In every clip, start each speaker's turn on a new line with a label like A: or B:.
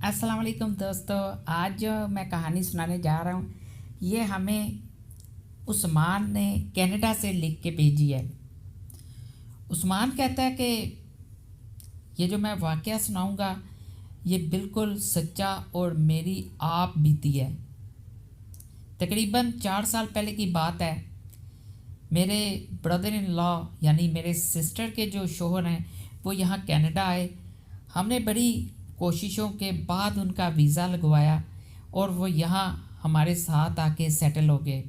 A: अस्सलाम वालेकुम दोस्तों। आज जो मैं कहानी सुनाने जा रहा हूँ ये हमें उस्मान ने कनाडा से लिख के भेजी है। उस्मान कहता है कि ये जो मैं वाक़या सुनाऊंगा ये बिल्कुल सच्चा और मेरी आप बीती है। तकरीबन 4 साल पहले की बात है। मेरे ब्रदर इन लॉ यानी मेरे सिस्टर के जो शोहर हैं वो यहाँ कनाडा आए। हमने बड़ी कोशिशों के बाद उनका वीज़ा लगवाया और वो यहाँ हमारे साथ आके सेटल हो गए।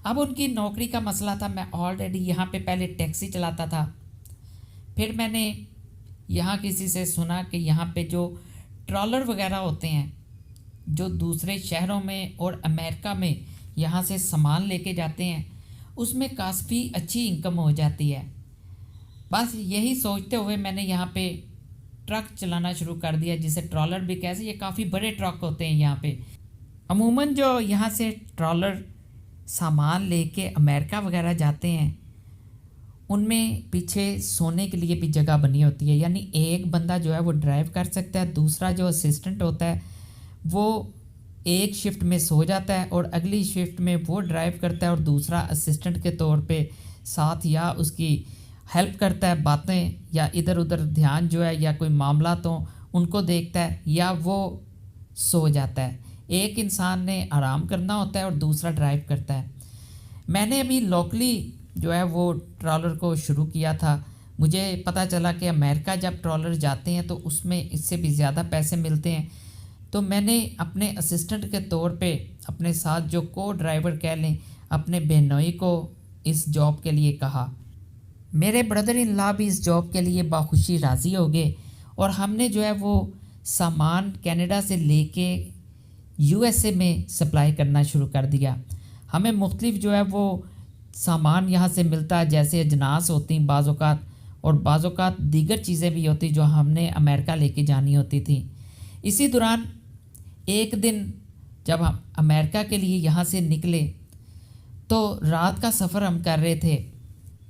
A: अब उनकी नौकरी का मसला था। मैं ऑलरेडी यहाँ पे पहले टैक्सी चलाता था। फिर मैंने यहाँ किसी से सुना कि यहाँ पे जो ट्रॉलर वगैरह होते हैं जो दूसरे शहरों में और अमेरिका में यहाँ से सामान लेके जाते हैं उसमें काफ़ी अच्छी इनकम हो जाती है। बस यही सोचते हुए मैंने यहाँ पे ट्रक चलाना शुरू कर दिया, जिसे ट्रॉलर भी कहते हैं। ये काफ़ी बड़े ट्रक होते हैं यहाँ पे। अमूमन जो यहाँ से ट्रॉलर सामान लेके अमेरिका वगैरह जाते हैं उनमें पीछे सोने के लिए भी जगह बनी होती है। यानी एक बंदा जो है वो ड्राइव कर सकता है, दूसरा जो असिस्टेंट होता है वो एक शिफ्ट में सो जाता है और अगली शिफ्ट में वो ड्राइव करता है और दूसरा असिस्टेंट के तौर पे साथ या उसकी हेल्प करता है, बातें या इधर उधर ध्यान जो है या कोई मामला तो उनको देखता है या वो सो जाता है। एक इंसान ने आराम करना होता है और दूसरा ड्राइव करता है। मैंने अभी लोकली जो है वो ट्रॉलर को शुरू किया था। मुझे पता चला कि अमेरिका जब ट्रॉलर जाते हैं तो उसमें इससे भी ज़्यादा पैसे मिलते हैं। तो मैंने अपने असिस्टेंट के तौर पे अपने साथ जो को ड्राइवर कह लें अपने बहनोई को इस जॉब के लिए कहा। मेरे ब्रदर इन लॉ भी इस जॉब के लिए बाखुशी राज़ी हो गए और हमने जो है वो सामान कनाडा से लेके यूएसए में सप्लाई करना शुरू कर दिया। हमें मुख्तलिफ जो है वो सामान यहाँ से मिलता है, जैसे अजनास होती बाज़ौक़ात और बाज़ौक़ात दीगर चीज़ें भी होती जो हमने अमेरिका लेके जानी होती थी। इसी दौरान एक दिन जब हम अमेरिका के लिए यहाँ से निकले तो रात का सफ़र हम कर रहे थे।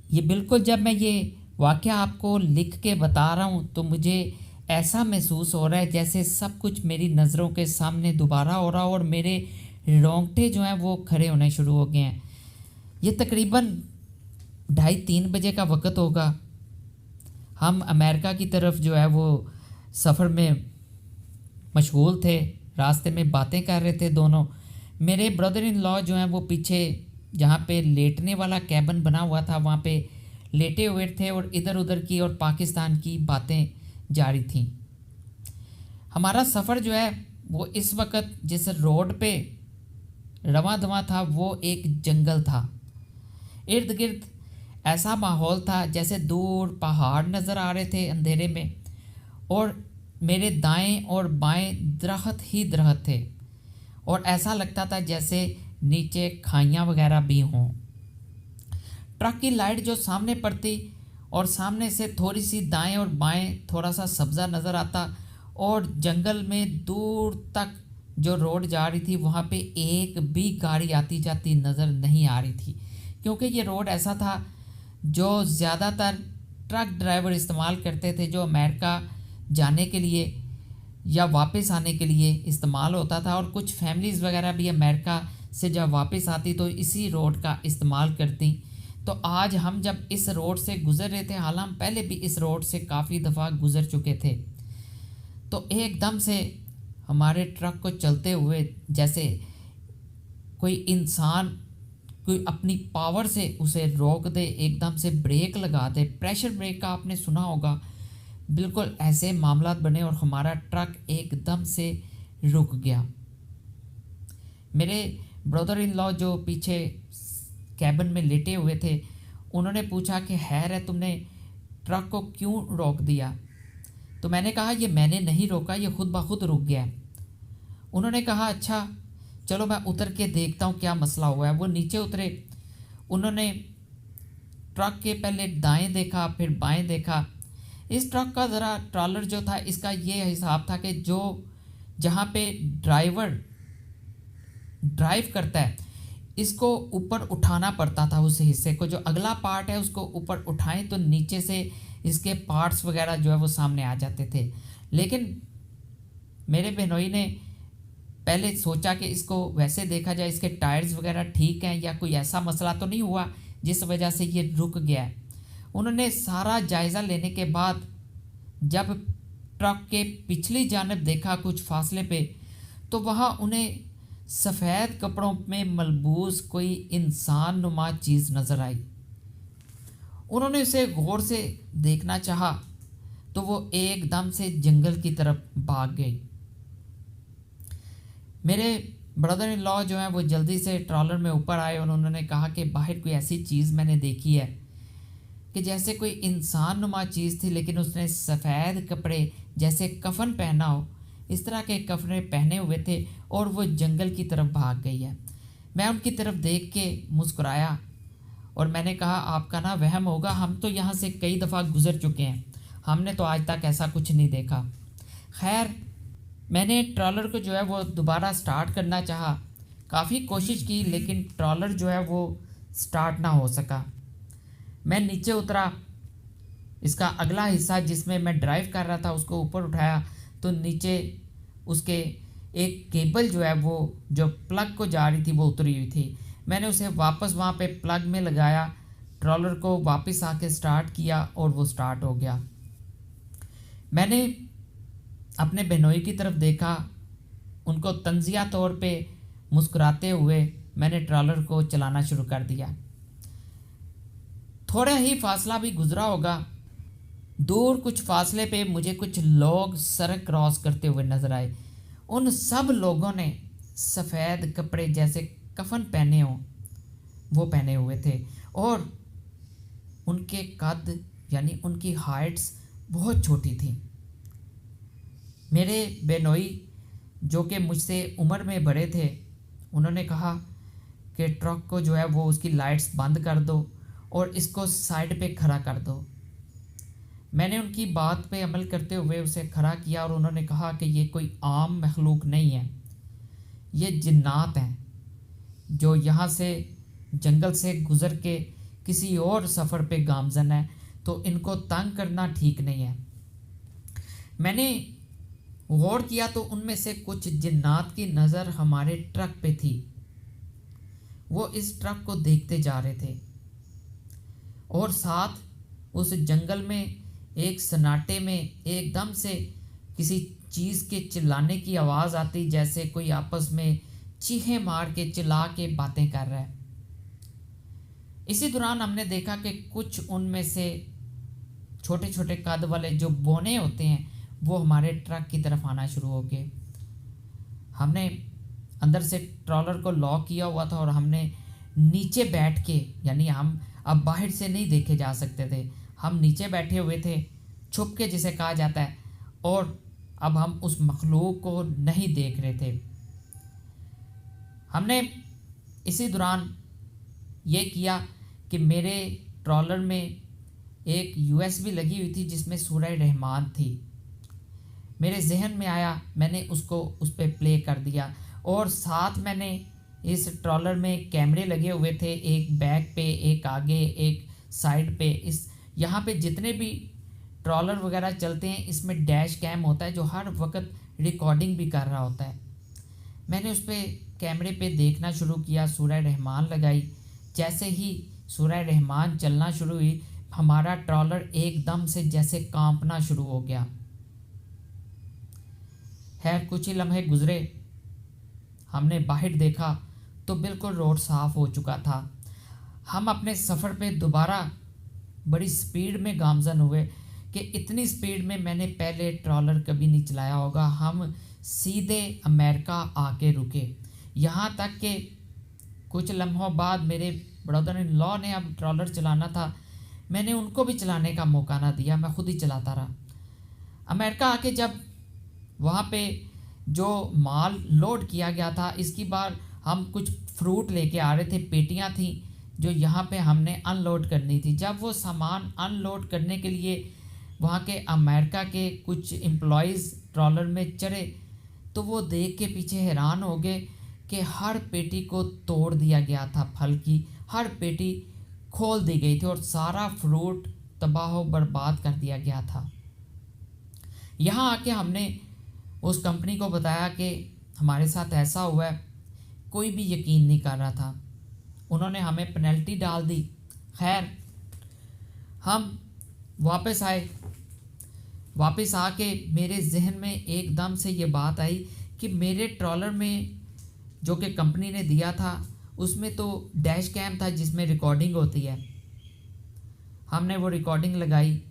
A: ये बिल्कुल जब मैं ये वाक़या आपको लिख के बता रहा हूँ तो मुझे ऐसा महसूस हो रहा है जैसे सब कुछ मेरी नज़रों के सामने दोबारा हो रहा हो और मेरे रोंगटे जो हैं वो खड़े होने शुरू हो गए हैं। ये तकरीबन 2:30-3 बजे का वक़्त होगा। हम अमेरिका की तरफ जो है वो सफ़र में मशगूल थे, रास्ते में बातें कर रहे थे दोनों। मेरे ब्रदर इन लॉ जो हैं वो पीछे जहाँ पे लेटने वाला कैबिन बना हुआ था वहाँ पे लेटे हुए थे और इधर उधर की और पाकिस्तान की बातें जारी थीं। हमारा सफ़र जो है वो इस वक्त जिस रोड पे रवां दवां था वो एक जंगल था। इर्द गिर्द ऐसा माहौल था जैसे दूर पहाड़ नज़र आ रहे थे अंधेरे में और मेरे दाएं और बाएं दरख्त ही दरख्त थे और ऐसा लगता था जैसे नीचे खाइयाँ वगैरह भी हों। ट्रक की लाइट जो सामने पड़ती और सामने से थोड़ी सी दाएं और बाएं थोड़ा सा सब्ज़ा नज़र आता और जंगल में दूर तक जो रोड जा रही थी वहाँ पे एक भी गाड़ी आती जाती नज़र नहीं आ रही थी, क्योंकि ये रोड ऐसा था जो ज़्यादातर ट्रक ड्राइवर इस्तेमाल करते थे, जो अमेरिका जाने के लिए या वापस आने के लिए इस्तेमाल होता था। और कुछ फैमिलीज़ वगैरह भी अमेरिका से जब वापस आती तो इसी रोड का इस्तेमाल करती। तो आज हम जब इस रोड से गुज़र रहे थे, हालांकि हम पहले भी इस रोड से काफ़ी दफ़ा गुज़र चुके थे, तो एकदम से हमारे ट्रक को चलते हुए जैसे कोई इंसान कोई अपनी पावर से उसे रोक दे, एकदम से ब्रेक लगा दे। प्रेशर ब्रेक का आपने सुना होगा, बिल्कुल ऐसे मामला बने और हमारा ट्रक एकदम से रुक गया। मेरे ब्रदर इन लॉ जो पीछे कैबिन में लेटे हुए थे उन्होंने पूछा कि खैर है तुमने ट्रक को क्यों रोक दिया? तो मैंने कहा ये मैंने नहीं रोका, ये खुद ब खुद रुक गया। उन्होंने कहा अच्छा चलो मैं उतर के देखता हूँ क्या मसला हुआ है। वो नीचे उतरे। उन्होंने ट्रक के पहले दाएं देखा फिर बाएं देखा। इस ट्रक का ज़रा ट्रॉलर जो था इसका ये हिसाब था कि जो जहाँ पे ड्राइवर ड्राइव करता है इसको ऊपर उठाना पड़ता था, उस हिस्से को जो अगला पार्ट है उसको ऊपर उठाएं तो नीचे से इसके पार्ट्स वगैरह जो है वो सामने आ जाते थे। लेकिन میرے بہنوئی نے پہلے سوچا کہ اس کو ویسے دیکھا جائے، اس کے ٹائرز وغیرہ ٹھیک ہیں یا کوئی ایسا مسئلہ تو نہیں ہوا جس وجہ سے یہ رک گیا ہے۔ انہوں نے سارا جائزہ لینے کے بعد جب ٹرک کے پچھلی جانب دیکھا کچھ فاصلے پہ، تو وہاں انہیں سفید کپڑوں میں ملبوس کوئی انسان نما چیز نظر آئی۔ انہوں نے اسے غور سے دیکھنا چاہا تو وہ ایک دم سے جنگل کی طرف بھاگ گئی۔ میرے بردر ان لاء جو ہیں وہ جلدی سے ٹرالر میں اوپر آئے اور انہوں نے کہا کہ باہر کوئی ایسی چیز میں نے دیکھی ہے کہ جیسے کوئی انسان نما چیز تھی، لیکن اس نے سفید کپڑے جیسے کفن پہنا ہو اس طرح کے کپڑے پہنے ہوئے تھے اور وہ جنگل کی طرف بھاگ گئی ہے۔ میں ان کی طرف دیکھ کے مسکرایا اور میں نے کہا آپ کا نا وہم ہوگا، ہم تو یہاں سے کئی دفعہ گزر چکے ہیں، ہم نے تو آج تک ایسا کچھ نہیں دیکھا۔ خیر میں نے ٹرالر کو جو ہے وہ دوبارہ سٹارٹ کرنا چاہا، کافی کوشش کی لیکن ٹرالر جو ہے وہ سٹارٹ نہ ہو سکا۔ میں نیچے اترا، اس کا اگلا حصہ جس میں میں ڈرائیو کر رہا تھا اس کو اوپر اٹھایا تو نیچے اس کے ایک کیبل جو ہے وہ جو پلگ کو جا رہی تھی وہ اتری ہوئی تھی۔ میں نے اسے واپس وہاں پہ پلگ میں لگایا، ٹرالر کو واپس آ کے سٹارٹ کیا اور وہ سٹارٹ ہو گیا۔ میں نے اپنے بہنوئی کی طرف دیکھا، ان کو طنزیہ طور پہ مسکراتے ہوئے میں نے ٹرالر کو چلانا شروع کر دیا۔ تھوڑا ہی فاصلہ بھی گزرا ہوگا، دور کچھ فاصلے پہ مجھے کچھ لوگ سڑک کراس کرتے ہوئے نظر آئے۔ ان سب لوگوں نے سفید کپڑے جیسے کفن پہنے ہوں وہ پہنے ہوئے تھے اور ان کے قد یعنی ان کی ہائٹس بہت چھوٹی تھیں۔ میرے بہنوئی جو کہ مجھ سے عمر میں بڑے تھے انہوں نے کہا کہ ٹرک کو جو ہے وہ اس کی لائٹس بند کر دو اور اس کو سائڈ پہ کھڑا کر دو۔ میں نے ان کی بات پہ عمل کرتے ہوئے اسے کھڑا کیا اور انہوں نے کہا کہ یہ کوئی عام مخلوق نہیں ہے، یہ جنات ہیں جو یہاں سے جنگل سے گزر کے کسی اور سفر پہ گامزن ہے، تو ان کو تنگ کرنا ٹھیک نہیں ہے۔ میں نے غور کیا تو ان میں سے کچھ جنات کی نظر ہمارے ٹرک پہ تھی، وہ اس ٹرک کو دیکھتے جا رہے تھے اور ساتھ اس جنگل میں ایک سناٹے میں ایک دم سے کسی چیز کے چلانے کی آواز آتی جیسے کوئی آپس میں چیخیں مار کے چلا کے باتیں کر رہا ہے۔ اسی دوران ہم نے دیکھا کہ کچھ ان میں سے چھوٹے چھوٹے قد والے جو بونے ہوتے ہیں وہ ہمارے ٹرک کی طرف آنا شروع ہو گئے۔ ہم نے اندر سے ٹرالر کو لاک کیا ہوا تھا اور ہم نے نیچے بیٹھ کے، یعنی ہم اب باہر سے نہیں دیکھے جا سکتے تھے، ہم نیچے بیٹھے ہوئے تھے چھپ کے جسے کہا جاتا ہے، اور اب ہم اس مخلوق کو نہیں دیکھ رہے تھے۔ ہم نے اسی دوران یہ کیا کہ میرے ٹرالر میں ایک USB لگی ہوئی تھی جس میں سورہ رحمان تھی، میرے ذہن میں آیا، میں نے اس کو اس پہ پلے کر دیا اور ساتھ میں نے اس ٹرالر میں کیمرے لگے ہوئے تھے، ایک بیک پہ، ایک آگے، ایک سائڈ پہ، یہاں پہ جتنے بھی ٹرالر وغیرہ چلتے ہیں اس میں ڈیش کیم ہوتا ہے جو ہر وقت ریکارڈنگ بھی کر رہا ہوتا ہے۔ میں نے اس پہ کیمرے پہ دیکھنا شروع کیا، سورہ رحمان لگائی، جیسے ہی سورہ رحمان چلنا شروع ہوئی ہمارا ٹرالر ایک دم سے جیسے کانپنا شروع ہو گیا۔ خیر کچھ ہی لمحے گزرے، ہم نے باہر دیکھا تو بالکل روڈ صاف ہو چکا تھا۔ ہم اپنے سفر پہ دوبارہ بڑی سپیڈ میں گامزن ہوئے کہ اتنی سپیڈ میں نے پہلے ٹرالر کبھی نہیں چلایا ہوگا۔ ہم سیدھے امریکہ آ کے رکے، یہاں تک کہ کچھ لمحوں بعد میرے بردر ان لاء نے اب ٹرالر چلانا تھا، میں نے ان کو بھی چلانے کا موقع نہ دیا، میں خود ہی چلاتا رہا۔ امریکہ آ کے جب وہاں پہ جو مال لوڈ کیا گیا تھا، اس کی بار ہم کچھ فروٹ لے کے آ رہے تھے، پیٹیاں تھیں جو یہاں پہ ہم نے ان لوڈ کرنی تھی۔ جب وہ سامان ان لوڈ کرنے کے لیے وہاں کے امریکہ کے کچھ امپلائیز ٹرالر میں چڑھے تو وہ دیکھ کے پیچھے حیران ہو گئے کہ ہر پیٹی کو توڑ دیا گیا تھا، پھل کی ہر پیٹی کھول دی گئی تھی اور سارا فروٹ تباہ و برباد کر دیا گیا تھا۔ یہاں آ کے ہم نے उस कंपनी को बताया कि हमारे साथ ऐसा हुआ है, कोई भी यकीन नहीं कर रहा था। उन्होंने हमें पेनल्टी डाल दी। खैर हम वापस आए। वापस आके मेरे जहन में एकदम से ये बात आई कि मेरे ट्रॉलर में जो कि कंपनी ने दिया था उसमें तो डैश कैम था जिसमें रिकॉर्डिंग होती है। हमने वो रिकॉर्डिंग लगाई,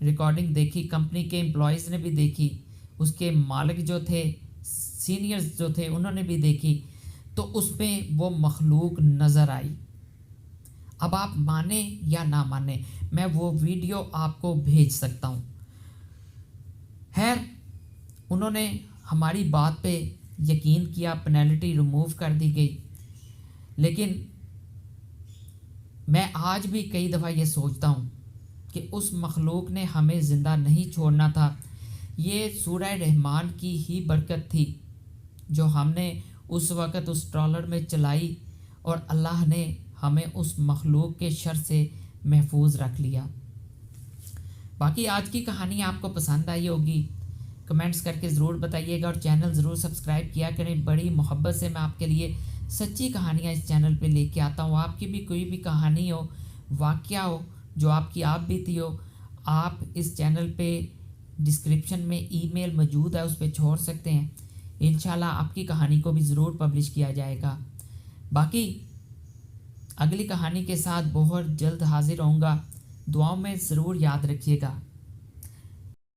A: रिकॉर्डिंग देखी, कंपनी के एम्प्लॉयज़ ने भी देखी, उसके मालिक जो थे, सीनियर्स जो थे, उन्होंने भी देखी, तो उसमें वो मखलूक नज़र आई। अब आप माने या ना माने, मैं वो वीडियो आपको भेज सकता हूँ। खैर उन्होंने हमारी बात पे यकीन किया, पेनल्टी रिमूव कर दी गई। लेकिन मैं आज भी कई दफ़ा ये सोचता हूँ कि उस मखलूक ने हमें ज़िंदा नहीं छोड़ना था। ये सूरह रहमान की ही बरकत थी जो हमने उस वक़्त उस ट्रॉलर में चलाई और अल्लाह ने हमें उस मखलूक के शर से महफूज रख लिया। बाकी आज की कहानी आपको पसंद आई होगी, कमेंट्स करके ज़रूर बताइएगा और चैनल ज़रूर सब्सक्राइब किया करें। बड़ी मोहब्बत से मैं आपके लिए सच्ची कहानियाँ इस चैनल पे लेके आता हूँ। आपकी भी कोई भी कहानी हो, वाक़या हो जो आपकी आप बीती हो, आप इस चैनल पे डिस्क्रिप्शन में ईमेल मौजूद है, उस पर छोड़ सकते हैं। इंशाल्लाह आपकी कहानी को भी ज़रूर पब्लिश किया जाएगा। बाकी अगली कहानी के साथ बहुत जल्द हाजिर होऊंगा। दुआओं में ज़रूर याद रखिएगा।